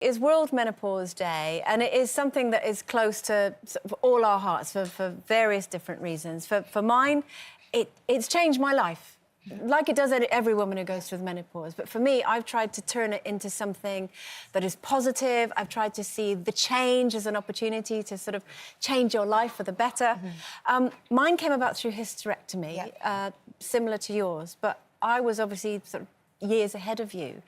It's World Menopause Day, and it is something that is close to all our hearts for various different reasons. For mine, it's changed my life, like it does every woman who goes through the menopause. But for me, I've tried to turn it into something that is positive. I've tried to see the change as an opportunity to sort of change your life for the better. Mine came about through hysterectomy, similar to yours, but I was obviously sort of years ahead of you.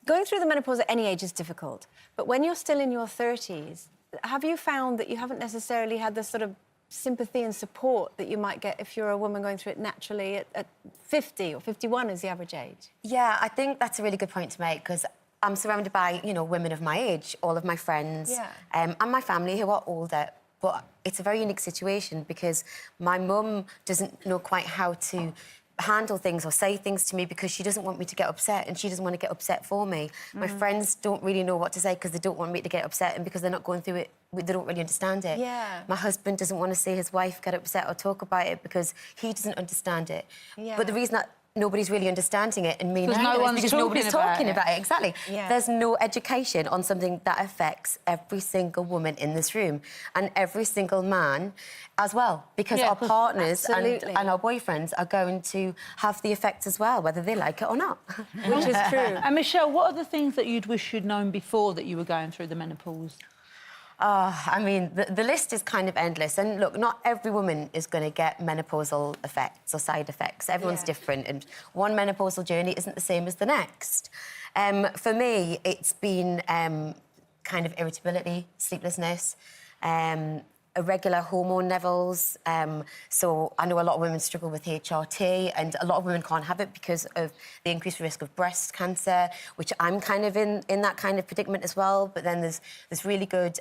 Going through the menopause at any age is difficult, but when you're still in your 30s, have you found that you haven't necessarily had the sort of sympathy and support that you might get if you're a woman going through it naturally at 50 or 51 is the average age? Yeah, I think that's a really good point to make, because I'm surrounded by, you know, women of my age, all of my friends, and my family who are older. But it's a very unique situation because my mum doesn't know quite how to handle things or say things to me because she doesn't want me to get upset, and she doesn't want to get upset for me. My friends don't really know what to say because they don't want me to get upset, and because they're not going through it, they don't really understand it. My husband doesn't want to see his wife get upset or talk about it because he doesn't understand it. But the reason that nobody's really understanding it and me now is because nobody's talking about it. Exactly. There's no education on something that affects every single woman in this room and every single man as well, because our partners and our boyfriends are going to have the effects as well, whether they like it or not. Which is true. And Michelle, what are the things that you'd wish you'd known before that you were going through the menopause? I mean, the list is kind of endless. And look, not every woman is going to get menopausal effects or side effects. Everyone's different, and one menopausal journey isn't the same as the next. For me, it's been kind of irritability, sleeplessness, irregular hormone levels. So I know a lot of women struggle with HRT, and a lot of women can't have it because of the increased risk of breast cancer, which I'm kind of in that kind of predicament as well. But then there's really good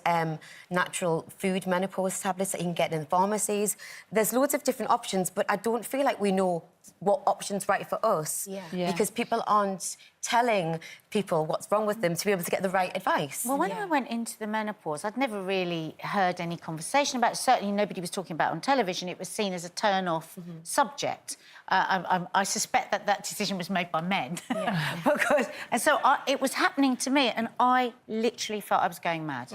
natural food menopause tablets that you can get in the pharmacies. There's loads of different options, but I don't feel like we know what option's right for us because people aren't telling people what's wrong with them to be able to get the right advice. Well, when I went into the menopause, I'd never really heard any conversation about it. Certainly nobody was talking about it on television. It was seen as a turn-off subject. I suspect that decision was made by men. It was happening to me, and I literally felt I was going mad.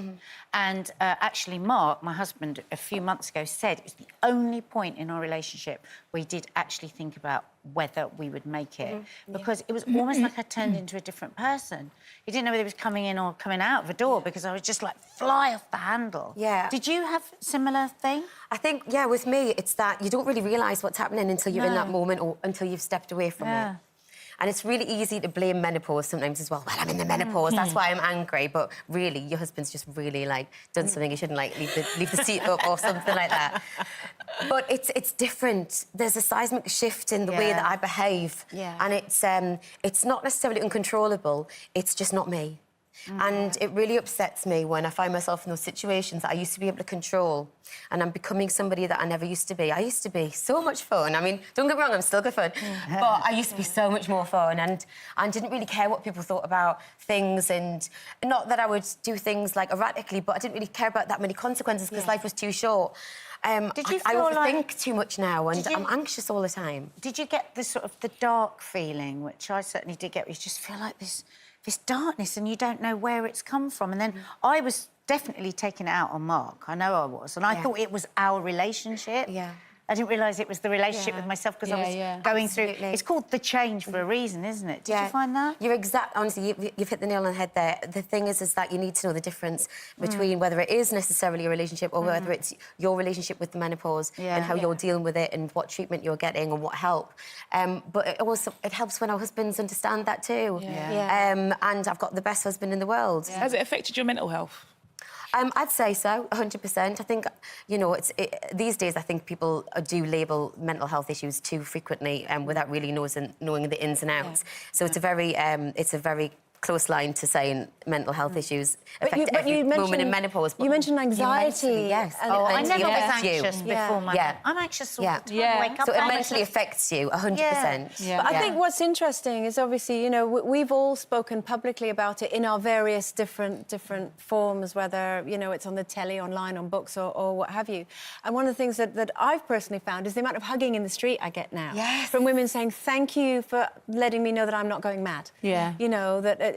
And actually, Mark, my husband, a few months ago said it was the only point in our relationship where he did actually think about whether we would make it, because it was almost like I turned into a different person. He didn't know whether he was coming in or coming out of the door because I was just like fly off the handle. Did you have a similar thing? I think, with me, it's that you don't really realise what's happening until you're in that moment or until you've stepped away from it. And it's really easy to blame menopause sometimes as well. Well, I'm in the menopause, that's why I'm angry. But really, your husband's just really, like, done something he shouldn't, like, leave the seat up or something like that. But it's different. There's a seismic shift in the way that I behave. And it's not necessarily uncontrollable, it's just not me. And it really upsets me when I find myself in those situations that I used to be able to control, and I'm becoming somebody that I never used to be. I used to be so much fun. I mean, don't get me wrong, I'm still good fun, but I used to be so much more fun, and I didn't really care what people thought about things, and not that I would do things, like, erratically, but I didn't really care about that many consequences because life was too short. Did you I feel overthink too much now, and I'm anxious all the time. Did you get the sort of the dark feeling, which I certainly did get, where you just feel like this darkness and you don't know where it's come from? And then I was definitely taking it out on Mark. I know I was. And I thought it was our relationship. I didn't realise it was the relationship with myself because I was going through... It's called the change for a reason, isn't it? Did you find that? You're honestly, you've hit the nail on the head there. The thing is that you need to know the difference between whether it is necessarily a relationship or whether it's your relationship with the menopause and how you're dealing with it and what treatment you're getting and what help. But it helps when our husbands understand that too. And I've got the best husband in the world. Has it affected your mental health? I'd say so, 100%. I think, you know, these days I think people do label mental health issues too frequently without really knowing the ins and outs. So it's a very close line to saying mental health issues affect every woman in menopause. You mentioned anxiety. Yes. I never was anxious before my... I'm anxious all the time. Wake up, so it mentally affects you 100%. But I think what's interesting is obviously, you know, we've all spoken publicly about it in our various different forms, whether, you know, it's on the telly, online, on books or what have you. And one of the things that I've personally found is the amount of hugging in the street I get now. From women saying, thank you for letting me know that I'm not going mad. You know, that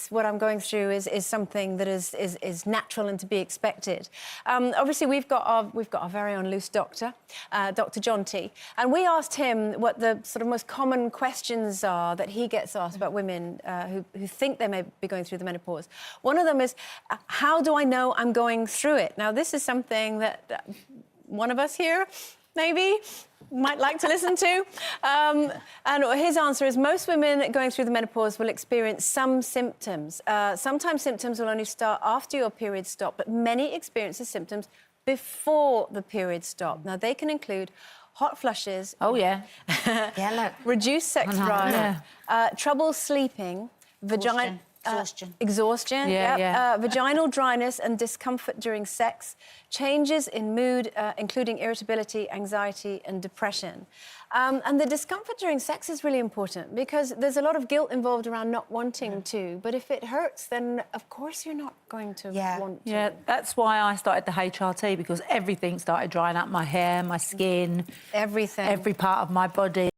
what I'm going through is something that is natural and to be expected. Obviously, we've got our very own loose doctor, Dr. John T, and we asked him what the sort of most common questions are that he gets asked about women who think they may be going through the menopause. One of them is, how do I know I'm going through it? Now, this is something that one of us here maybe might like to listen to. And his answer is most women going through the menopause will experience some symptoms. Sometimes symptoms will only start after your period stop, but many experience the symptoms before the period stop. Now, they can include hot flushes. Oh, yeah. Yeah, look. Reduced sex drive, trouble sleeping, Exhaustion, vaginal dryness and discomfort during sex, changes in mood, including irritability, anxiety and depression. And the discomfort during sex is really important because there's a lot of guilt involved around not wanting to, but if it hurts, then of course you're not going to want to. Yeah, that's why I started the HRT, because everything started drying up, my hair, my skin. Everything. Every part of my body.